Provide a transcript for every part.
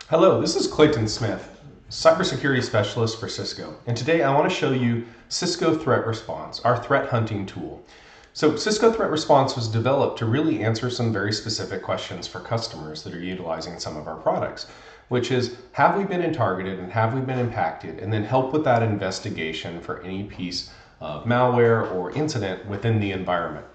Hello, this is Clayton Smith, cybersecurity specialist for Cisco. And today I want to show you Cisco Threat Response, our threat hunting tool. So Cisco Threat Response was developed to really answer some very specific questions for customers that are utilizing some of our products, which is, have we been targeted and have we been impacted? And then help with that investigation for any piece of malware or incident within the environment.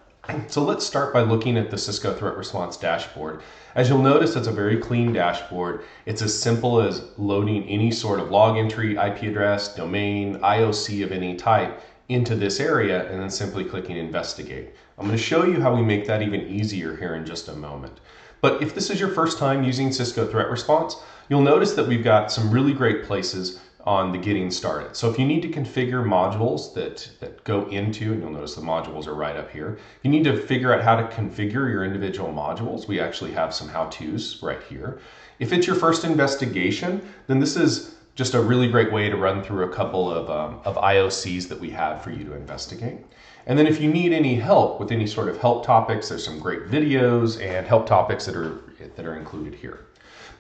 So let's start by looking at the Cisco Threat Response dashboard. As you'll notice, it's a very clean dashboard. It's as simple as loading any sort of log entry, IP address, domain, IOC of any type into this area and then simply clicking investigate. I'm going to show you how we make that even easier here in just a moment. But if this is your first time using Cisco Threat Response, you'll notice that we've got some really great places on the getting started. So if you need to configure modules that go into, and you'll notice the modules are right up here. If you need to figure out how to configure your individual modules, we actually have some how-tos right here. If it's your first investigation, then this is just a really great way to run through a couple of IOCs that we have for you to investigate. And then if you need any help with any sort of help topics, there's some great videos and help topics that are included here.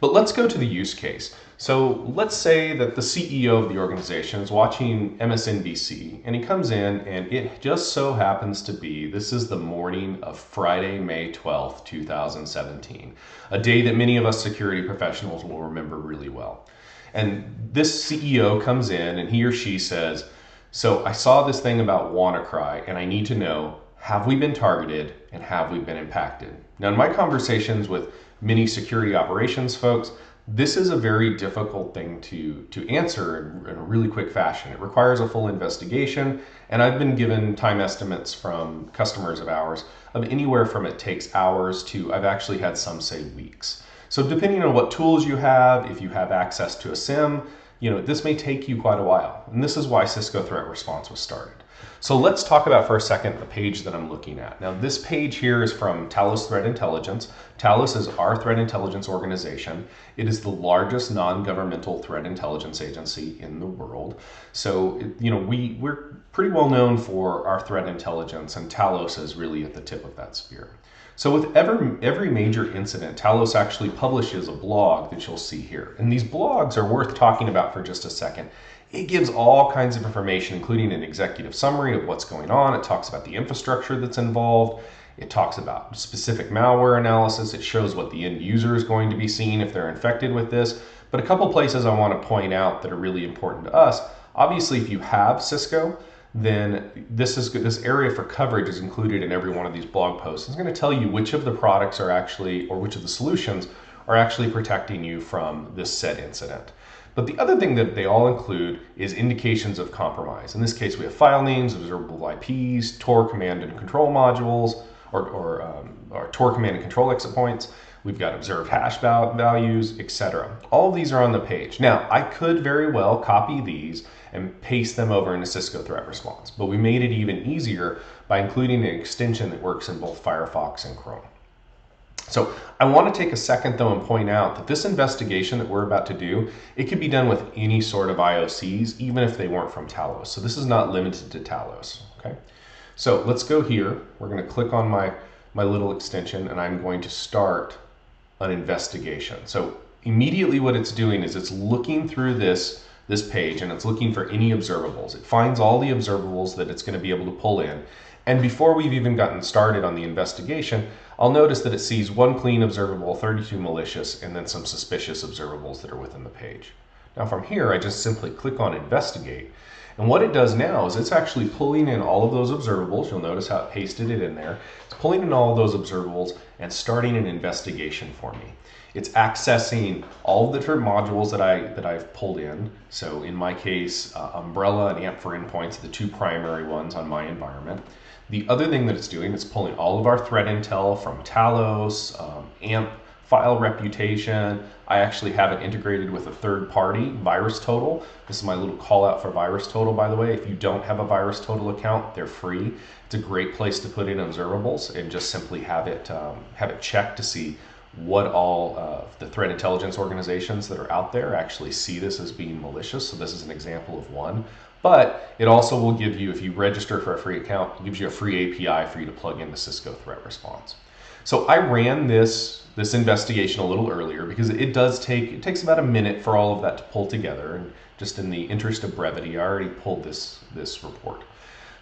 But let's go to the use case. So let's say that the CEO of the organization is watching MSNBC and he comes in and it just so happens to be, this is the morning of Friday, May 12th, 2017, a day that many of us security professionals will remember really well. And this CEO comes in and he or she says, so I saw this thing about WannaCry and I need to know, have we been targeted and have we been impacted? Now in my conversations with many security operations folks, this is a very difficult thing to answer in a really quick fashion. It requires a full investigation, and I've been given time estimates from customers of ours of anywhere from it takes hours to I've actually had some say weeks. So depending on what tools you have, if you have access to a SIM, this may take you quite a while. And this is why Cisco Threat Response was started. So let's talk about for a second the page that I'm looking at. Now this page here is from Talos Threat Intelligence. Talos is our threat intelligence organization. It is the largest non-governmental threat intelligence agency in the world. So we're pretty well known for our threat intelligence, and Talos is really at the tip of that spear. So with every major incident, Talos actually publishes a blog that you'll see here. And these blogs are worth talking about for just a second. It gives all kinds of information, including an executive summary of what's going on. It talks about the infrastructure that's involved. It talks about specific malware analysis. It shows what the end user is going to be seeing if they're infected with this. But a couple places I want to point out that are really important to us. Obviously, if you have Cisco, then this area for coverage is included in every one of these blog posts. It's going to tell you which of the products are actually, or which of the solutions are actually protecting you from this said incident. But the other thing that they all include is indications of compromise. In this case, we have file names, observable IPs, Tor command and control modules, or Tor command and control exit points. We've got observed hash values, etc. All of these are on the page. Now, I could very well copy these and paste them over into Cisco Threat Response, but we made it even easier by including an extension that works in both Firefox and Chrome. So I want to take a second though and point out that this investigation that we're about to do, it could be done with any sort of IOCs, even if they weren't from Talos. So this is not limited to Talos, okay? So let's go here. We're going to click on my little extension and I'm going to start an investigation. So immediately what it's doing is it's looking through this page and it's looking for any observables. It finds all the observables that it's going to be able to pull in. And before we've even gotten started on the investigation, I'll notice that it sees one clean observable, 32 malicious, and then some suspicious observables that are within the page. Now from here, I just simply click on investigate. And what it does now is it's actually pulling in all of those observables. You'll notice how it pasted it in there. It's pulling in all of those observables and starting an investigation for me. It's accessing all of the different modules that I've pulled in. So in my case, Umbrella and AMP for endpoints are the two primary ones on my environment. The other thing that it's doing is pulling all of our threat intel from Talos, AMP, file reputation. I actually have it integrated with a third party, VirusTotal. This is my little call out for VirusTotal, by the way. If you don't have a VirusTotal account, they're free. It's a great place to put in observables and just simply have it checked to see what all of the threat intelligence organizations that are out there actually see this as being malicious. So this is an example of one. But it also will give you, if you register for a free account, it gives you a free API for you to plug into Cisco Threat Response. So I ran this investigation a little earlier because it takes about a minute for all of that to pull together, and just in the interest of brevity, I already pulled this report.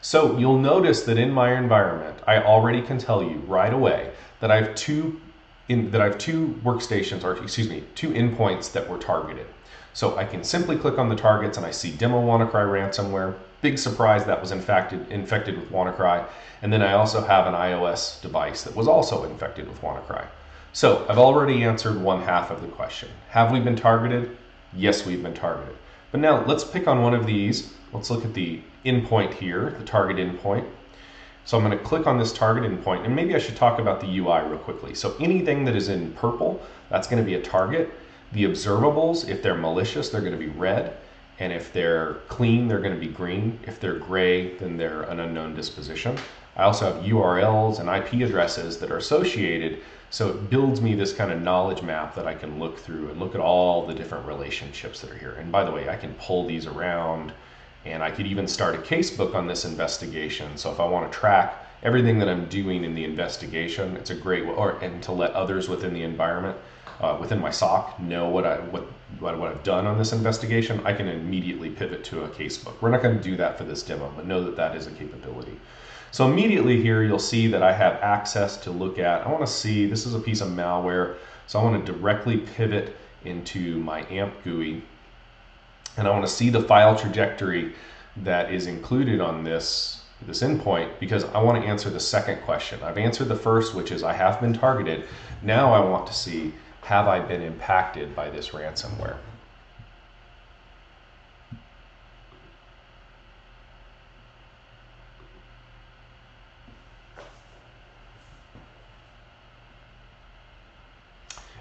So you'll notice that in my environment, I already can tell you right away that I have two workstations, or excuse me, two endpoints that were targeted. So I can simply click on the targets and I see demo WannaCry ransomware. Big surprise, that was infected with WannaCry. And then I also have an iOS device that was also infected with WannaCry. So I've already answered one half of the question. Have we been targeted? Yes, we've been targeted. But now let's pick on one of these. Let's look at the endpoint here, the target endpoint. So I'm going to click on this target endpoint, and maybe I should talk about the UI real quickly. So anything that is in purple, that's going to be a target. The observables, if they're malicious, they're going to be red. And if they're clean, they're going to be green. If they're gray, then they're an unknown disposition. I also have URLs and IP addresses that are associated, so it builds me this kind of knowledge map that I can look through and look at all the different relationships that are here. And by the way, I can pull these around, and I could even start a casebook on this investigation. So if I want to track everything that I'm doing in the investigation, it's a great way, and to let others within the environment, within my SOC, know what I've done on this investigation, I can immediately pivot to a casebook. We're not going to do that for this demo, but know that that is a capability. So immediately here, you'll see that I have access to look at. I want to see, this is a piece of malware, so I want to directly pivot into my AMP GUI, and I want to see the file trajectory that is included on this endpoint, because I want to answer the second question. I've answered the first, which is I have been targeted. Now I want to see, have I been impacted by this ransomware?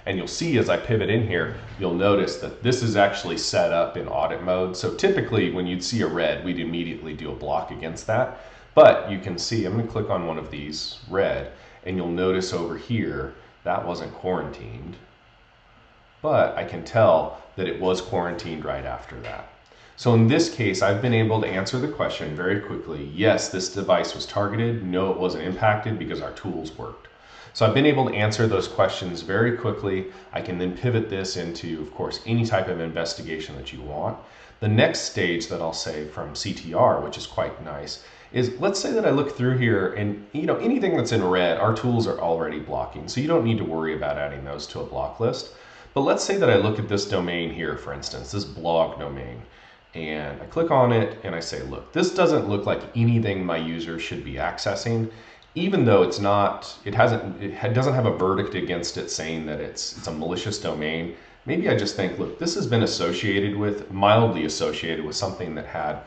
And you'll see as I pivot in here, you'll notice that this is actually set up in audit mode. So typically when you'd see a red, we'd immediately do a block against that. But you can see, I'm going to click on one of these red, and you'll notice over here, that wasn't quarantined. But I can tell that it was quarantined right after that. So in this case, I've been able to answer the question very quickly. Yes, this device was targeted. No, it wasn't impacted because our tools worked. So I've been able to answer those questions very quickly. I can then pivot this into, of course, any type of investigation that you want. The next stage that I'll say from CTR, which is quite nice, is let's say that I look through here and anything that's in red, our tools are already blocking. So you don't need to worry about adding those to a block list. But let's say that I look at this domain here, for instance, this blog domain, and I click on it and I say, look, this doesn't look like anything my users should be accessing, even though it's not, it doesn't have a verdict against it saying that it's a malicious domain. Maybe I just think, look, this has been mildly associated with something that had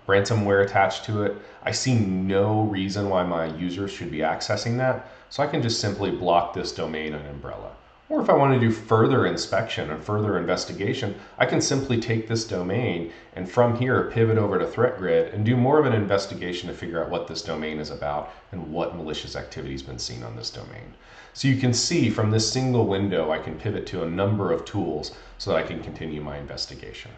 ransomware attached to it. I see no reason why my users should be accessing that. So I can just simply block this domain and umbrella. Or if I want to do further inspection and further investigation, I can simply take this domain and from here pivot over to ThreatGrid and do more of an investigation to figure out what this domain is about and what malicious activity has been seen on this domain. So you can see from this single window, I can pivot to a number of tools so that I can continue my investigation.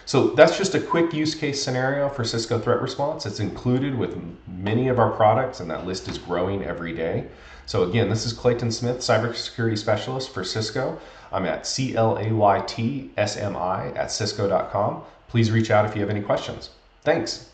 So that's just a quick use case scenario for Cisco Threat Response. It's included with many of our products, and that list is growing every day. So again, this is Clayton Smith, Cybersecurity Specialist for Cisco. I'm at CLAYTSMI@cisco.com. Please reach out if you have any questions. Thanks.